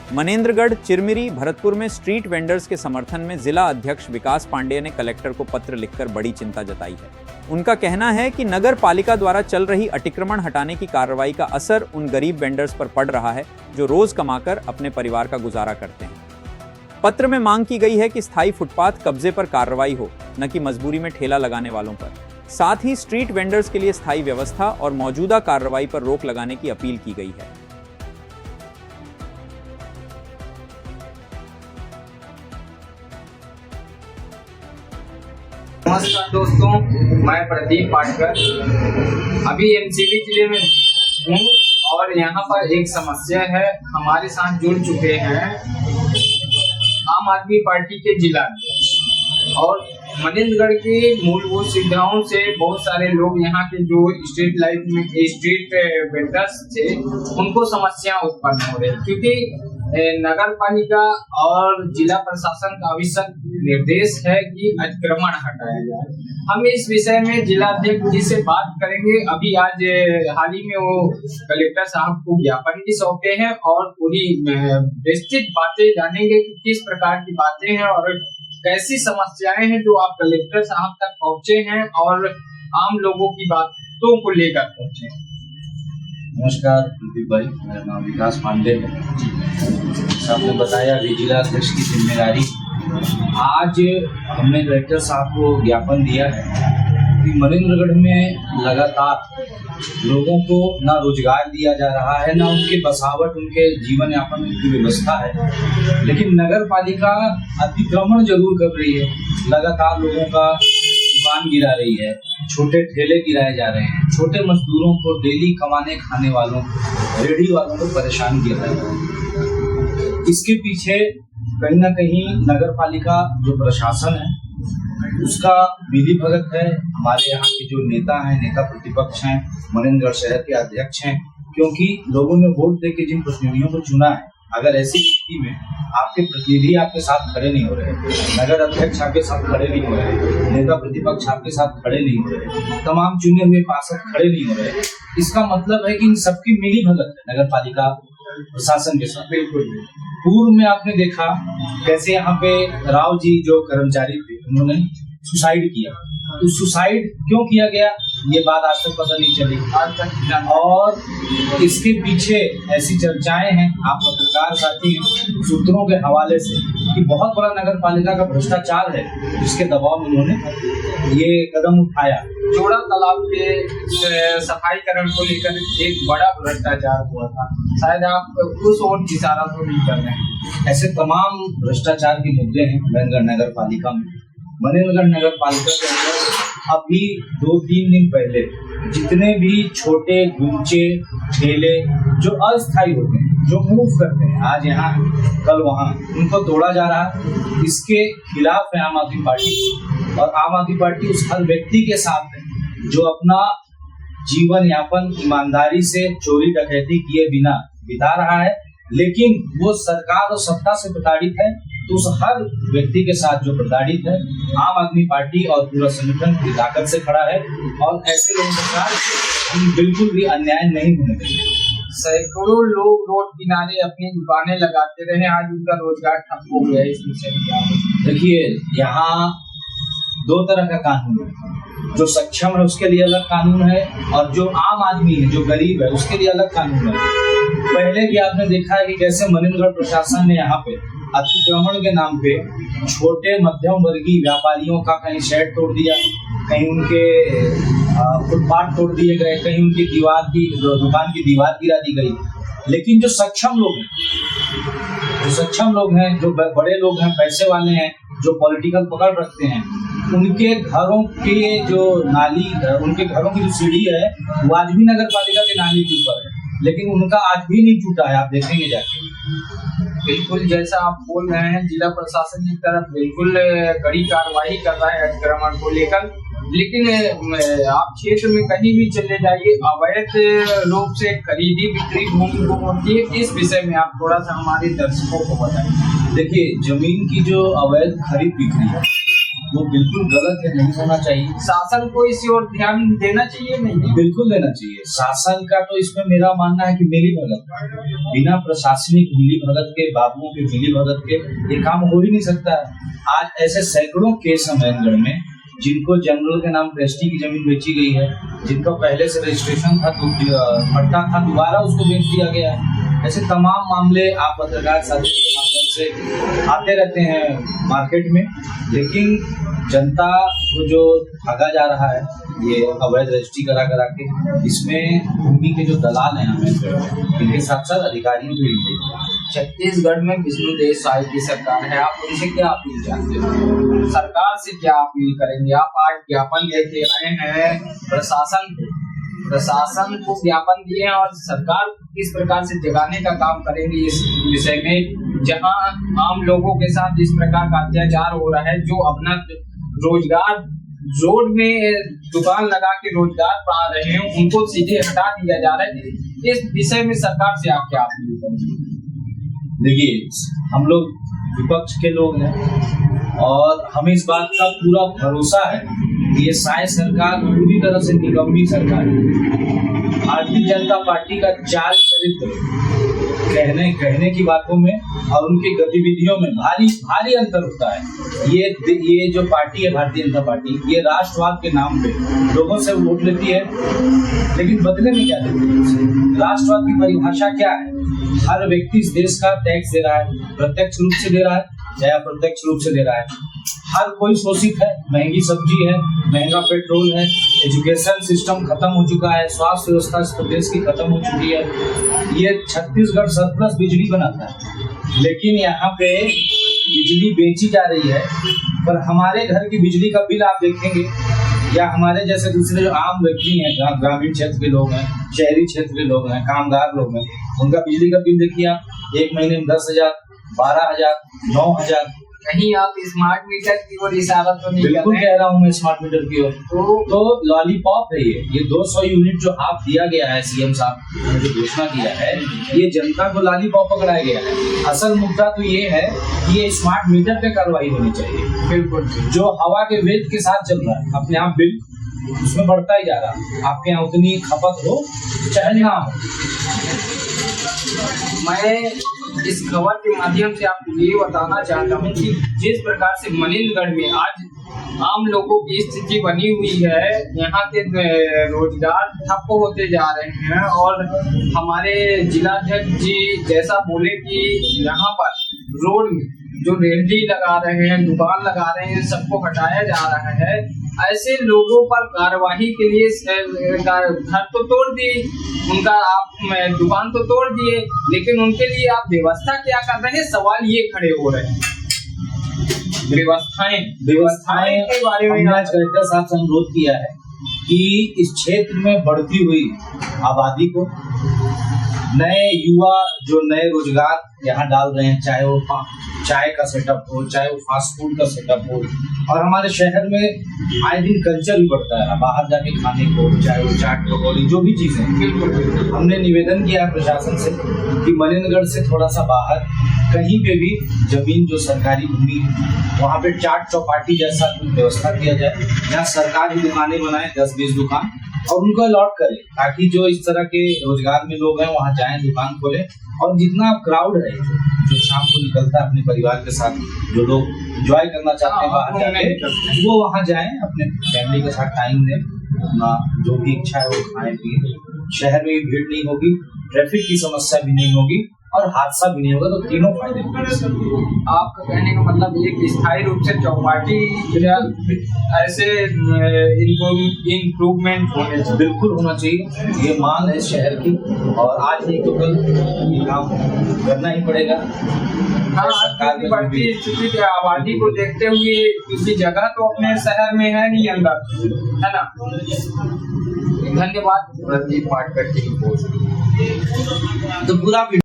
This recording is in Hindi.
मनेंद्रगढ़, चिरमिरी, भरतपुर में स्ट्रीट वेंडर्स के समर्थन में जिला अध्यक्ष विकास पांडेय ने कलेक्टर को पत्र लिखकर बड़ी चिंता जताई है। उनका कहना है कि नगर पालिका द्वारा चल रही अतिक्रमण हटाने की कार्रवाई का असर उन गरीब वेंडर्स पर पड़ रहा है जो रोज कमाकर अपने परिवार का गुजारा करते हैं। पत्र में मांग की गई है कि स्थायी फुटपाथ कब्जे पर कार्रवाई हो, न कि मजबूरी में ठेला लगाने वालों पर। साथ ही स्ट्रीट वेंडर्स के लिए स्थायी व्यवस्था और मौजूदा कार्रवाई पर रोक लगाने की अपील की गई है। नमस्कार दोस्तों, मैं प्रदीप पाटकर अभी एमसीबी जिले में हूँ और यहाँ पर एक समस्या है। हमारे साथ जुड़ चुके हैं आम आदमी पार्टी के जिला अध्यक्ष और मनेंद्रगढ़ की मूलभूत सुविधाओं से बहुत सारे लोग यहाँ के जो स्ट्रीट वेंडर्स थे उनको समस्या उत्पन्न हो रही, क्योंकि नगर पालिका और जिला प्रशासन का अविचल निर्देश है कि अतिक्रमण हटाया जाए। हम इस विषय में जिला अध्यक्ष जी से बात करेंगे। अभी आज हाल ही में वो कलेक्टर साहब को ज्ञापन भी सौंपे हैं और पूरी विस्तृत बातें जानेंगे कि किस प्रकार की बातें हैं और कैसी समस्याएं हैं जो आप कलेक्टर साहब तक पहुँचे हैं और आम लोगों की बातों को लेकर पहुँचे हैं। नमस्कार प्रदीप भाई, मेरा नाम विकास पांडेय है। आपने बताया अभी जिला अध्यक्ष की जिम्मेदारी। आज हमने कलेक्टर साहब को ज्ञापन दिया है कि मनेंद्रगढ़ में लगातार लोगों को ना रोजगार दिया जा रहा है, ना उनके बसावट, उनके जीवन यापन की व्यवस्था है, लेकिन नगर पालिका अतिक्रमण जरूर कर रही है। लगातार लोगों का दुकान गिरा रही है, छोटे ठेले गिराए जा रहे हैं, छोटे मजदूरों को, डेली कमाने खाने वालों, रेहड़ी वालों को परेशान किया जा रहा है। इसके पीछे कहीं ना कहीं नगर पालिका जो प्रशासन है उसका विधि भगत है। हमारे यहाँ के जो नेता हैं, नेता प्रतिपक्ष हैं, मनेंद्रगढ़ शहर के अध्यक्ष हैं, क्योंकि लोगों ने वोट देकर जिन प्रतिनिधियों को चुना है, अगर ऐसी स्थिति में आपके प्रतिनिधि आपके साथ खड़े नहीं हो रहे, नगर अध्यक्ष आपके साथ खड़े नहीं हो रहे, नेता प्रतिपक्ष आपके साथ खड़े नहीं हो रहे, तमाम चुने हुए पार्षद खड़े नहीं हो रहे, इसका मतलब है कि इन सबकी मिली भगत है नगर पालिका प्रशासन के साथ। बिल्कुल पूर्व में आपने देखा कैसे यहाँ पे राव जी जो कर्मचारी थे उन्होंने सुसाइड किया। तो सुसाइड क्यों किया गया ये बात आज तक पता नहीं चली और इसके पीछे ऐसी चर्चाएं हैं, आप पत्रकार साथी सूत्रों के हवाले से, कि बहुत बड़ा नगर पालिका का भ्रष्टाचार है, जिसके दबाव में उन्होंने ये कदम उठाया। जोड़ा तालाब के सफाईकरण को लेकर एक बड़ा भ्रष्टाचार हुआ था, शायद आप उस ओर इशारा तो नहीं कर रहे हैं। ऐसे तमाम भ्रष्टाचार के मुद्दे हैं मनेंद्रगढ़ नगर पालिका में। मनेंद्रगढ़ नगर पालिका के अंदर अभी 2-3 दिन पहले जितने भी छोटे गुमचे ठेले जो अस्थायी होते हैं, जो मूव करते हैं, आज यहाँ कल वहाँ, उनको तोड़ा जा रहा है। इसके खिलाफ है आम आदमी पार्टी और आम आदमी पार्टी उस हर व्यक्ति के साथ है जो अपना जीवन यापन ईमानदारी से चोरी डकैती किए बिना बिता रहा है, लेकिन वो सरकार और सत्ता से प्रताड़ित है। तो उस हर व्यक्ति के साथ जो प्रताड़ित है, आम आदमी पार्टी और पूरा संगठन की ताकत से खड़ा है और ऐसे लोगों के साथ हम बिल्कुल भी अन्याय नहीं होने देंगे। सैकड़ों लोग रोड किनारे अपनी दुकानें लगाते रहे, आज उनका रोजगार ठप हो गया। इस विषय में देखिए, यहाँ 2 तरह का कानून है। जो सक्षम है उसके लिए अलग कानून है और जो आम आदमी है, जो गरीब है, उसके लिए अलग कानून है। पहले भी आपने देखा है कि कैसे मनेंद्रगढ़ प्रशासन ने यहाँ पे अतिक्रमण के नाम पे छोटे मध्यम वर्गीय व्यापारियों का कहीं शेड तोड़ दिया, कहीं उनके फुटपाथ तोड़ दिए गए, कहीं उनकी दुकान की दीवार गिरा दी गई। लेकिन जो सक्षम लोग हैं, जो बड़े लोग हैं, पैसे वाले हैं, जो पॉलिटिकल पकड़ रखते हैं, उनके घरों के जो नाली, उनके घरों की जो सीढ़ी है वो आज भी नगर पालिका के नाली के ऊपर है, लेकिन उनका आज भी नहीं टूटा है। आप देखेंगे जाके। बिल्कुल जैसा आप बोल रहे हैं, जिला प्रशासन की तरफ बिल्कुल कड़ी कार्रवाई कर रहा है अतिक्रमण को लेकर, लेकिन आप क्षेत्र में कहीं भी चले जाइए, अवैध रूप से खरीदी बिक्री भूमि को होती है। इस विषय में आप थोड़ा सा हमारे दर्शकों को बताएं। देखिए, जमीन की जो अवैध खरीद बिक्री है वो बिल्कुल गलत है, नहीं होना चाहिए। शासन को इस ओर ध्यान देना चाहिए, नहीं बिल्कुल देना चाहिए। शासन का तो इसमें मेरा मानना है कि मिली भगत, बिना प्रशासनिक मिली भगत के, बाबुओं के मिली भगत के ये काम हो ही नहीं सकता है। आज ऐसे सैकड़ों केस हैं महेंद्रगढ़ में जिनको जनरल के नाम ट्रस्टी की जमीन बेची गई है, जिनका पहले से रजिस्ट्रेशन था, पट्टा था, दोबारा उसको बेच दिया गया है। ऐसे तमाम मामले आप पत्रकार साथी के माध्यम से आते रहते हैं मार्केट में, लेकिन जनता को जो ठगा जा रहा है ये अवैध रजिस्ट्री करा के, इसमें भूमि के जो दलाल हैं हमें, इनके साथ साथ अधिकारियों भी हैं। छत्तीसगढ़ में विष्णुदेव साय की सरकार है, आप उनसे क्या अपील चाहते हो? सरकार से क्या अपील करेंगे? आप आज ज्ञापन लेके आए हैं प्रशासन को ज्ञापन दिए हैं, और सरकार किस प्रकार से जगाने का काम करेंगे इस विषय में, जहां आम लोगों के साथ इस प्रकार का अत्याचार हो रहा है, जो अपना रोजगार रोड में दुकान लगा के रोजगार पा रहे हैं उनको सीधे हटा दिया जा रहा है। इस विषय में सरकार से आप क्या अपील करेंगे? देखिए, हम लोग विपक्ष के लोग हैं और हमें इस बात का पूरा भरोसा है कि ये साय सरकार पूरी तरह से निकम्मी सरकार है। भारतीय जनता पार्टी का चाल चरित्र कहने की बातों में और उनकी गतिविधियों में भारी अंतर होता है। ये जो पार्टी है भारतीय जनता पार्टी, ये राष्ट्रवाद के नाम पे लोगों से वोट लेती है, लेकिन बदले में क्या देती है? राष्ट्रवाद की परिभाषा क्या है? हर व्यक्ति इस देश का टैक्स दे रहा है, प्रत्यक्ष रूप से दे रहा है चाहे अप्रत्यक्ष रूप से दे रहा है। हर कोई शोषित है, महंगी सब्जी है, महंगा पेट्रोल है, एजुकेशन सिस्टम खत्म हो चुका है, स्वास्थ्य व्यवस्था इस प्रदेश की खत्म हो चुकी है। ये छत्तीसगढ़ सरप्लस बिजली बनाता है, लेकिन यहाँ पे बिजली बेची जा रही है, पर हमारे घर की बिजली का बिल आप देखेंगे या हमारे जैसे दूसरे जो आम व्यक्ति हैं, ग्रामीण क्षेत्र के लोग हैं, शहरी क्षेत्र के लोग हैं, कामगार लोग हैं, उनका बिजली का बिल देखिए आप, एक महीने में 10,000, 12,000, 9,000। कहीं आप स्मार्ट मीटर की ओर इशारा तो नहीं कर रहे? बिल्कुल कह रहा हूँ मैं स्मार्ट मीटर की ओर। तो लॉलीपॉप है ये 200 यूनिट जो आप दिया गया है, सीएम साहब ने जो घोषणा किया है, ये जनता को लॉलीपॉप पकड़ाया गया है। असल मुद्दा तो ये है कि ये स्मार्ट मीटर पे कार्रवाई होनी चाहिए। बिल्कुल, जो हवा के वेग के साथ चल रहा है, अपने आप बिल उसमें बढ़ता ही जा रहा है। आपके यहाँ उतनी खपत हो चाहे ना हो। मैं इस खबर के माध्यम से आपको ये बताना चाहता हूँ कि जिस प्रकार से मनेन्द्रगढ़ में आज आम लोगों की स्थिति बनी हुई है, यहाँ के रोजगार ठप्प होते जा रहे हैं, और हमारे जिलाध्यक्ष जी जैसा बोले कि यहाँ पर रोड में जो रेहड़ी लगा रहे हैं, दुकान लगा रहे हैं, सबको हटाया जा रहा है। ऐसे लोगों पर कार्यवाही के लिए घर तो तोड़ दिए, उनका आप दुकान तो तोड़ दिए, लेकिन उनके लिए आप व्यवस्था क्या कर रहे हैं? सवाल ये खड़े हो रहे हैं। व्यवस्थाएं के बारे में आज कलेक्टर साहब से अनुरोध किया है कि इस क्षेत्र में बढ़ती हुई आबादी को, नए युवा जो नए रोजगार यहाँ डाल रहे हैं, चाहे वो चाय का सेटअप हो, चाहे वो फास्ट फूड का सेटअप हो, और हमारे शहर में आए दिन कल्चर भी बढ़ता है बाहर जाके खाने को, चाहे वो चाट पकौड़ी जो भी चीजें। हमने निवेदन किया है प्रशासन से कि मनेन्द्रगढ़ से थोड़ा सा बाहर कहीं पे भी जमीन जो सरकारी भूमि है वहाँ पे चाट चौपाटी जैसा व्यवस्था किया जाए, जहाँ सरकार ही दुकानें बनाए, 10-20 दुकान, और उनको अलॉट करें, ताकि जो इस तरह के रोजगार में लोग हैं वहाँ जाएं, दुकान खोलें। और जितना क्राउड है जो शाम को निकलता है अपने परिवार के साथ, जो लोग एंजॉय करना चाहते हैं बाहर जाके, वो वहाँ जाएं, अपने फैमिली के साथ टाइम दें, अपना जो भी इच्छा है वो खाएं पिए। शहर में भी भीड़ नहीं होगी, ट्रैफिक की समस्या भी नहीं होगी और हादसा भी नहीं होगा, तो तीनों फायदे होंगे। आपका कहने का मतलब एक स्थायी रूप से चौपाटी ऐसे इम्प्रूवमेंट होने चाहिए। बिल्कुल होना चाहिए, ये मांग है शहर की, और आज नहीं तो कल ये काम करना ही पड़ेगा। हाँ, बढ़ती स्थिति की आबादी को देखते हुए, क्योंकि जगह तो अपने शहर में है नहीं अंदर, है ना। धन्यवाद प्रदीप पाटकर की रिपोर्ट। तो पूरा